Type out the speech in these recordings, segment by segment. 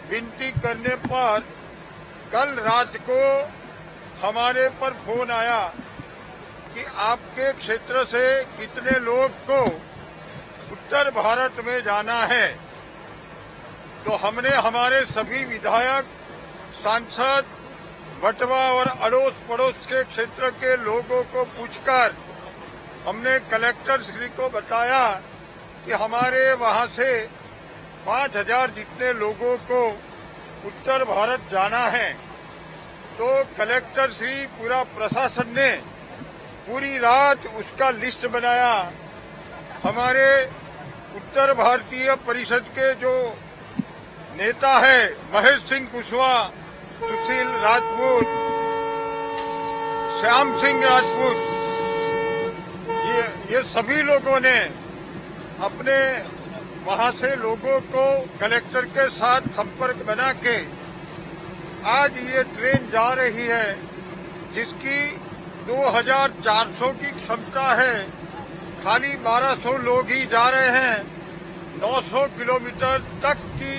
विनती करने पर कल रात को हमारे पर फोन आया कि आपके क्षेत्र से कितने लोग को उत्तर भारत में जाना है। तो हमने हमारे सभी विधायक, सांसद, बटवा और अड़ोस पड़ोस के क्षेत्र के लोगों को पूछकर हमने कलेक्टर श्री को बताया कि हमारे वहां से 5000 जितने लोगों को उत्तर भारत जाना है। तो कलेक्टर श्री, पूरा प्रशासन ने पूरी रात उसका लिस्ट बनाया। हमारे उत्तर भारतीय परिषद के जो नेता है महेश सिंह कुशवाहा, सुशील राजपूत, श्याम सिंह राजपूत, ये सभी लोगों ने अपने वहां से लोगों को कलेक्टर के साथ संपर्क बना के आज ये ट्रेन जा रही है जिसकी 2400 की क्षमता है। खाली 1200 लोग ही जा रहे हैं। 900 किलोमीटर तक की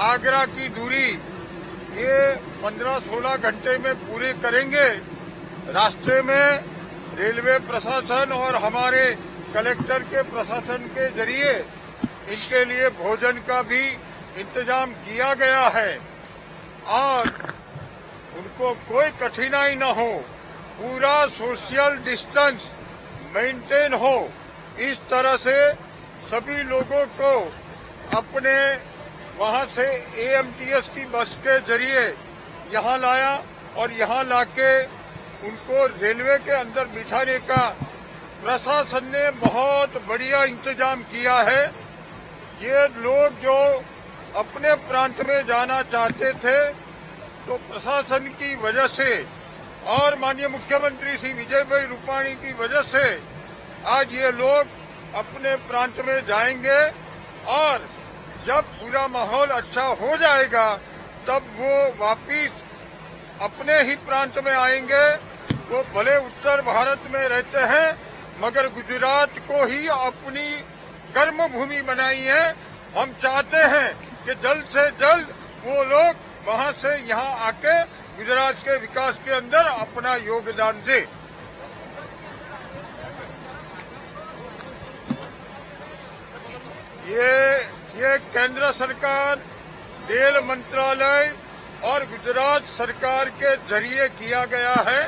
आगरा की दूरी ये 15-16 घंटे में पूरी करेंगे। रास्ते में रेलवे प्रशासन और हमारे कलेक्टर के प्रशासन के जरिए इनके लिए भोजन का भी इंतजाम किया गया है और उनको कोई कठिनाई न हो, पूरा सोशल डिस्टेंस मेंटेन हो, इस तरह से सभी लोगों को अपने वहां से एएमटीएस की बस के जरिए यहां लाया और यहां लाके उनको रेलवे के अंदर बिठाने का प्रशासन ने बहुत बढ़िया इंतजाम किया है। ये लोग जो अपने प्रांत में जाना चाहते थे तो प्रशासन की वजह से और माननीय मुख्यमंत्री श्री विजय भाई रूपाणी की वजह से आज ये लोग अपने प्रांत में जाएंगे और जब पूरा माहौल अच्छा हो जाएगा तब वो वापिस अपने ही प्रांत में आएंगे। वो भले उत्तर भारत में रहते हैं मगर गुजरात को ही अपनी कर्म भूमि बनाई है। हम चाहते हैं कि जल्द से जल्द वो लोग वहां से यहाँ आके गुजरात के विकास के अंदर अपना योगदान दे। ये केंद्र सरकार, रेल मंत्रालय और गुजरात सरकार के जरिए किया गया है।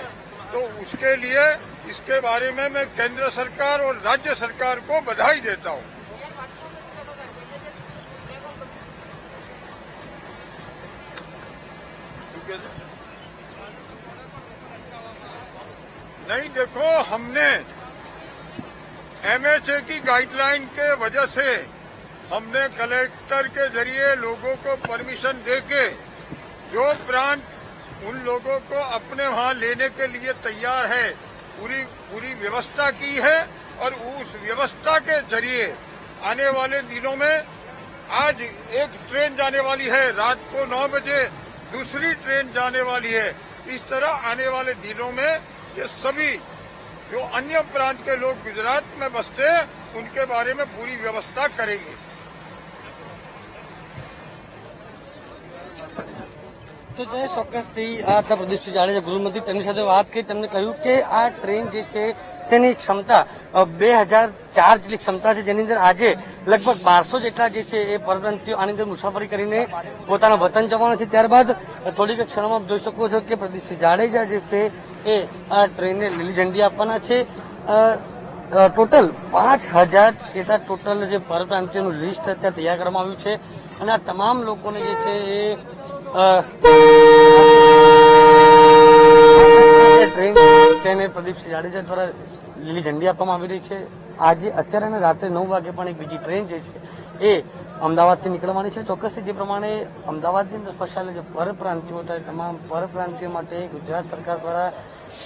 तो उसके लिए इसके बारे में मैं केंद्र सरकार और राज्य सरकार को बधाई देता हूं। नहीं, देखो, हमने एमएचए की गाइडलाइन के वजह से हमने कलेक्टर के जरिए लोगों को परमिशन देके जो प्रांत उन लोगों को अपने वहां लेने के लिए तैयार है पूरी व्यवस्था की है और उस व्यवस्था के जरिए आने वाले दिनों में आज एक ट्रेन जाने वाली है, रात को 9 बजे दूसरी ट्रेन जाने वाली है। इस तरह आने वाले दिनों में ये सभी जो अन्य प्रांत के लोग गुजरात में बसते हैं उनके बारे में पूरी व्यवस्था करेंगे। તો જે ચોક્કસથી આ પ્રદીપસિંહ જાડેજા ગૃહમંત્રી તેમની સાથે વાત કરી તેમને કહ્યું કે આ ટ્રેન જે છે તેની ક્ષમતા 2004 જેટલી ક્ષમતા છે જેની અંદર આજે લગભગ 1200 જેટલા જે છે એ પરપ્રાંતિયો આની અંદર મુસાફરી કરીને પોતાના વતન જવાના છે। ત્યારબાદ થોડીક ક્ષણોમાં આપ જોઈ શકો છો કે પ્રદીપસિંહ જાડેજા જે છે એ આ ટ્રેનને લીલી ઝંડી આપવાના છે। ટોટલ 5000 જેટલા ટોટલ જે પરપ્રાંતિયોનું લિસ્ટ અત્યારે તૈયાર કરવામાં આવ્યું છે અને આ તમામ લોકોને જે છે એ ટ્રેન પ્રદીપસિંહ જાડેજા દ્વારા લીલી ઝંડી આપવામાં આવી રહી છે। આજે અત્યારે અને રાત્રે 9 વાગે પણ એક બીજી ટ્રેન જે છે એ અમદાવાદથી નીકળવાની છે। ચોક્કસથી જે પ્રમાણે અમદાવાદની અંદર ફસાયેલા જે પરપ્રાંતિયો હતા તમામ પરપ્રાંતિયો માટે ગુજરાત સરકાર દ્વારા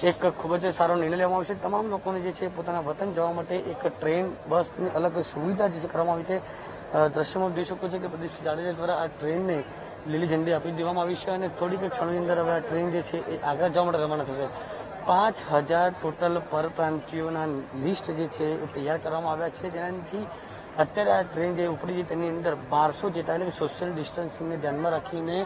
એક ખૂબ જ સારો નિર્ણય લેવામાં આવ્યો છે। તમામ લોકોને જે છે પોતાના વતન જવા માટે એક ટ્રેન બસની અલગ સુવિધા જે છે કરવામાં આવી છે। દ્રશ્યમાં જોઈ શકો છો કે પ્રદીપસિંહ જાડેજા દ્વારા આ ટ્રેનને લીલી ઝંડી આપી દેવામાં આવી છે અને થોડીક ક્ષણોની અંદર હવે આ ટ્રેન જે છે એ આગળ જવા માટે રવાના થશે। 5000 ટોટલ પરપ્રાંતિયોના લિસ્ટ જે છે એ તૈયાર કરવામાં આવ્યા છે જેનાથી અત્યારે આ ટ્રેન જે ઉપડી છે તેની અંદર 1200 જેટલા એટલે કે સોશિયલ ડિસ્ટન્સિંગને ધ્યાનમાં રાખીને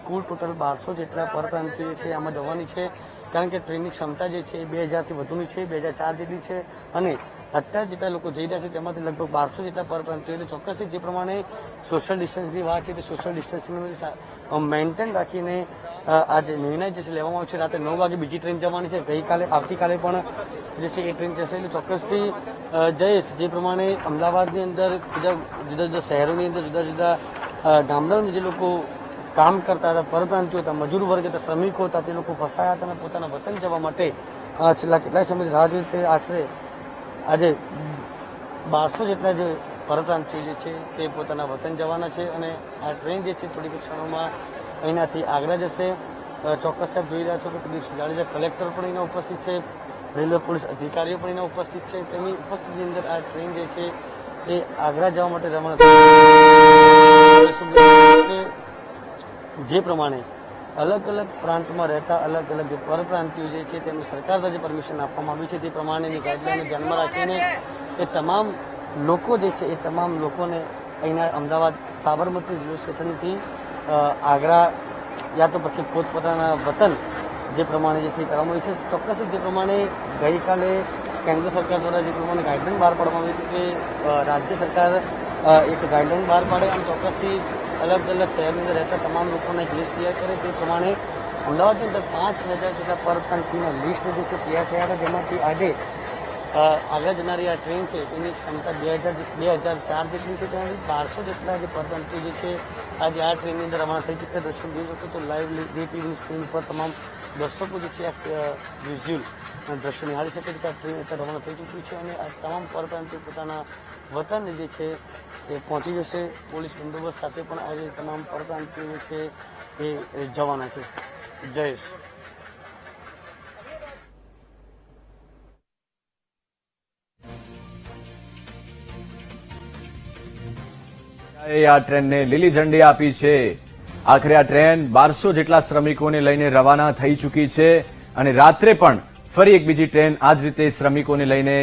કુલ ટોટલ 1200 જેટલા પરપ્રાંતિયો છે આમાં જવાની છે, કારણ કે ટ્રેનની ક્ષમતા જે છે એ 2000થી વધુની છે, 2004 જેટલી છે અને અત્યારે જેટલા લોકો જઈ રહ્યા છે તેમાંથી લગભગ 1200 જેટલા પરપ્રાંતિયો, એટલે ચોક્કસથી જે પ્રમાણે સોશિયલ ડિસ્ટન્સની વાત છે તે સોશિયલ ડિસ્ટન્સિંગ મેન્ટેન રાખીને આ જે નિર્ણય જે છે લેવામાં આવ્યો છે. રાત્રે 9 વાગે બીજી ટ્રેન જવાની છે, આવતીકાલે પણ જે છે એ ટ્રેન જશે. એટલે ચોક્કસથી જયેશ, જે પ્રમાણે અમદાવાદની અંદર જુદા જુદા શહેરોની અંદર જુદા જુદા ગામડાઓની જે લોકો કામ કરતા હતા, પરપ્રાંતિયો હતા, મજૂર વર્ગ હતા, શ્રમિકો હતા, તે લોકો ફસાયા હતા અને પોતાના વતન જવા માટે છેલ્લા કેટલાય સમયથી રાહ જોઈ તે આશરે આજે 1200 જેટલા જે પરપ્રાંતિયો જે છે તે પોતાના વતન જવાના છે અને આ ટ્રેન જે છે થોડીક ક્ષણોમાં અહીંયાથી આગ્રા જશે. ચોક્કસ સાહેબ જોઈ રહ્યા છો કે પ્રદીપસિંહ જાડેજા કલેક્ટર પણ અહીંના ઉપસ્થિત છે, રેલવે પોલીસ અધિકારીઓ પણ અહીંના ઉપસ્થિત છે. તેમની ઉપસ્થિતિની અંદર આ ટ્રેન જે છે એ આગ્રા જવા માટે રવાના થઈ. જે પ્રમાણે અલગ અલગ પ્રાંતમાં રહેતા અલગ અલગ જે પરપ્રાંતિયો જે છે તેમને સરકાર દ્વારા જે પરમિશન આપવામાં આવી છે તે પ્રમાણેની ગાઈડલાઈનને ધ્યાનમાં રાખીને એ તમામ લોકો જે છે એ તમામ લોકોને અહીંના અમદાવાદ સાબરમતી રેલવે સ્ટેશનથી આગ્રા યા તો પછી પોતપોતાના વતન જે પ્રમાણે જે છે કરવામાં આવી છે. ચોક્કસ જે પ્રમાણે ગઈકાલે કેન્દ્ર સરકાર દ્વારા જે પ્રમાણે ગાઈડલાઈન બહાર પાડવામાં આવી હતી કે રાજ્ય સરકાર એક ગાઈડલાઈન બહાર પાડે અને ચોક્કસથી અલગ અલગ શહેરની અંદર રહેતા તમામ લોકોને એક લિસ્ટ તૈયાર કરે. તે પ્રમાણે અમદાવાદની અંદર 5000 જેટલા પરપ્રાંતિયોના લિસ્ટ જે છે તૈયાર થયા હતા, જેમાંથી આજે આગળ જનારી આ ટ્રેન છે તેની ક્ષમતા 2004 જેટલી છે, તેમાંથી 1200 જેટલા જે પરપ્રાંતિયો જે છે આજે આ ટ્રેનની અંદર રવાના થઈ ચૂક્યા. દર્શક જોઈ શકો છો લાઈવ ટીવીની સ્ક્રીન પર તમામ દર્શકો જે છે આ વિઝ્યુઅલ દ્રશ્યો નિહાળી શકે છે કે આ ટ્રેન અત્યારે રવાના થઈ ચૂકી છે અને આ તમામ પરપ્રાંતિયો પોતાના વતન જે છે એ પહોંચી જશે. પોલીસ બંદોબસ્ત સાથે પણ આજે તમામ પરપ્રાંતિયો જે છે એ જવાના છે. જયેશ. આ ટ્રેનને લીલી ઝંડી આપી છે. આખરે આ ટ્રેન 1200 જેટલા શ્રમિકોને લઈને રવાના થઈ ચૂકી છે અને રાત્રે પણ ફરી એક બીજી ટ્રેન આ જ રીતે શ્રમિકોને લઈને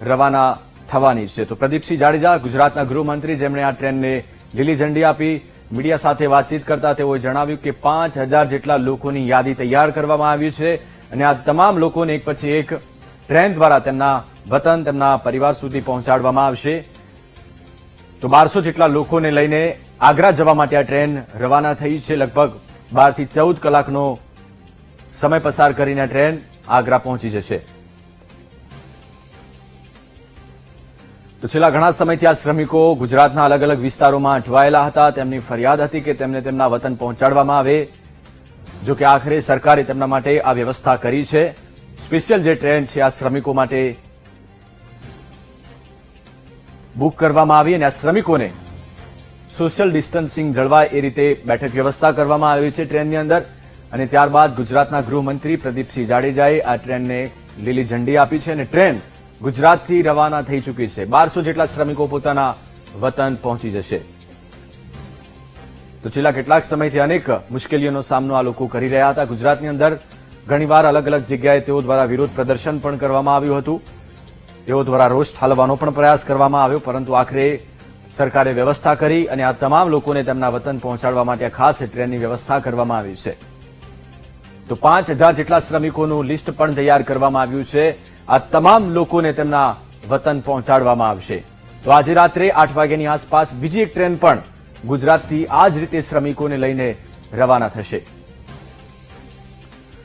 રવાના થવાની છે. તો પ્રદીપસિંહ જાડેજા, ગુજરાતના ગૃહમંત્રી, જેમણે આ ટ્રેનને લીલી ઝંડી આપી, મીડિયા સાથે વાતચીત કરતા તેઓએ જણાવ્યું કે 5000 જેટલા લોકોની યાદી તૈયાર કરવામાં આવી છે અને આ તમામ લોકોને એક પછી એક ટ્રેન દ્વારા તેમના વતન, તેમના પરિવાર સુધી પહોંચાડવામાં આવશે. તો 1200 જેટલા લોકોને લઈને આગ્રા જવા માટે આ ટ્રેન રવાના થઈ છે. લગભગ 12 થી 14 કલાકનો સમય પસાર કરીને ટ્રેન આગ્રા પહોંચી જશે. તો છેલ્લા ઘણા સમયથી આ શ્રમિકો ગુજરાતના અલગ અલગ વિસ્તારોમાં અટવાયેલા હતા. તેમની ફરિયાદ હતી કે તેમને તેમના વતન પહોંચાડવામાં આવે. જો કે આખરે સરકારે તેમના માટે આ વ્યવસ્થા કરી છે. સ્પેશિયલ જે ટ્રેન છે આ શ્રમિકો માટે બુક કરવામાં આવી અને આ શ્રમિકોને સોશિયલ ડિસ્ટન્સિંગ જળવાય એ રીતે બેઠક વ્યવસ્થા કરવામાં આવી છે ટ્રેનની અંદર. અને ત્યારબાદ ગુજરાતના ગૃહમંત્રી પ્રદીપસિંહ જાડેજાએ આ ટ્રેનને લીલી ઝંડી આપી છે અને ટ્રેન ગુજરાતથી રવાના થઈ ચૂકી છે. 1200 જેટલા શ્રમિકો પોતાના વતન પહોંચી જશે. તો છેલ્લા કેટલાક સમયથી અનેક મુશ્કેલીઓનો સામનો આ લોકો કરી રહ્યા હતા. ગુજરાતની અંદર ઘણીવાર અલગ અલગ જગ્યાએ તેઓ દ્વારા વિરોધ પ્રદર્શન પણ કરવામાં આવ્યું હતું. તેઓ દ્વારા રોષ ઠાલવવાનો પણ પ્રયાસ કરવામાં આવ્યો, પરંતુ આખરે સરકારે વ્યવસ્થા કરી અને આ તમામ લોકોને તેમના વતન પહોંચાડવા માટે ખાસ ટ્રેનની વ્યવસ્થા કરવામાં આવી છે. તો 5000 જેટલા શ્રમિકોનું લિસ્ટ પણ તૈયાર કરવામાં આવ્યું છે. આ તમામ લોકોને તેમના વતન પહોંચાડવામાં આવશે. તો આજે રાત્રે 8 વાગ્યાની આસપાસ બીજી એક ટ્રેન પણ ગુજરાતથી આ જ રીતે શ્રમિકોને લઈને રવાના થશે.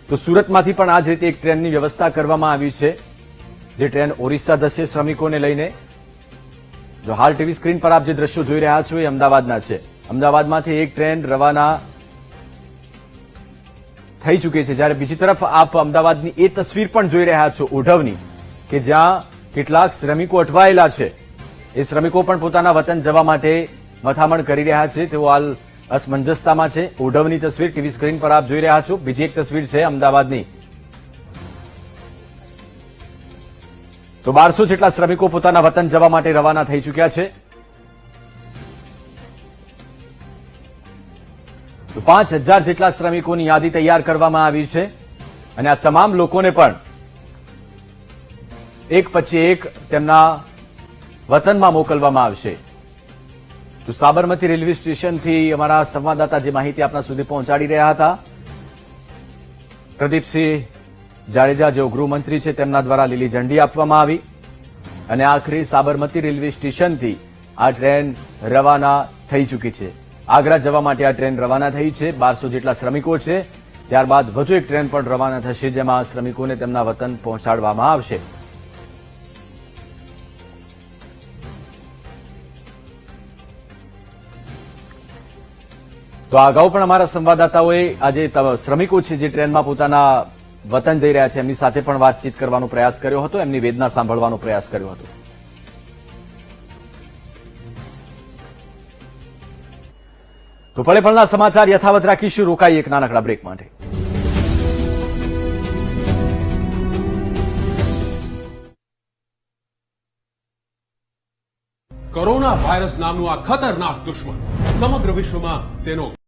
તો સુરતમાંથી પણ આ જ રીતે એક ટ્રેનની વ્યવસ્થા કરવામાં આવી છે, જે ટ્રેન ઓરિસ્સા જશે શ્રમિકોને લઈને. જો હાલ ટીવી સ્ક્રીન પર આપ જે દ્રશ્યો જોઈ રહ્યા છો એ અમદાવાદના છે. અમદાવાદમાંથી એક ટ્રેન રવાના થઈ ચૂકી છે, જ્યારે બીજી તરફ આપ અમદાવાદની એ તસવીર પણ જોઈ રહ્યા છો ઓઢવની, કે જ્યાં કેટલાક શ્રમિકો અટવાયેલા છે. એ શ્રમિકો પણ પોતાના વતન જવા માટે મથામણ કરી રહ્યા છે. તેઓ હાલ અસમંજસતામાં છે. ઓઢવની તસવીર ટીવી સ્ક્રીન પર આપ જોઈ રહ્યા છો. બીજી એક તસવીર છે અમદાવાદની. તો 1200 જેટલા શ્રમિકો પોતાના વતન જવા માટે રવાના થઈ ચૂક્યા છે. તો 5000 જેટલા શ્રમિકોની યાદી તૈયાર કરવામાં આવી છે અને આ તમામ લોકોને પણ એક પછી એક તેમના વતનમાં મોકલવામાં આવશે. તો સાબરમતી રેલવે સ્ટેશનથી અમારા સંવાદદાતા જે માહિતી આપના સુધી પહોંચાડી રહ્યા હતા, પ્રદીપસિંહ જાડેજા જેઓ ગૃહમંત્રી છે તેમના દ્વારા લીલી ઝંડી આપવામાં આવી અને આખરી સાબરમતી રેલવે સ્ટેશનથી આ ટ્રેન રવાના થઈ ચૂકી છે. આગ્રા જવા માટે આ ટ્રેન રવાના થઈ છે. 1200 જેટલા શ્રમિકો છે. ત્યારબાદ વધુ એક ટ્રેન પણ રવાના થશે, જેમાં શ્રમિકોને તેમના વતન પહોંચાડવામાં આવશે. તો અગાઉ પણ અમારા સંવાદદાતાઓએ આજે શ્રમિકો છે જે ટ્રેનમાં પોતાના વતન જઈ રહ્યા છે એમની સાથે પણ વાતચીત કરવાનો પ્રયાસ કર્યો હતો, એમની વેદના સાંભળવાનો પ્રયાસ કર્યો હતો. તો પળે પળના સમાચાર યથાવત રાખીશું. રોકાઈ એક નાનકડા બ્રેક માટે. કોરોના વાયરસ નામનું આ ખતરનાક દુશ્મન સમગ્ર વિશ્વમાં તેનો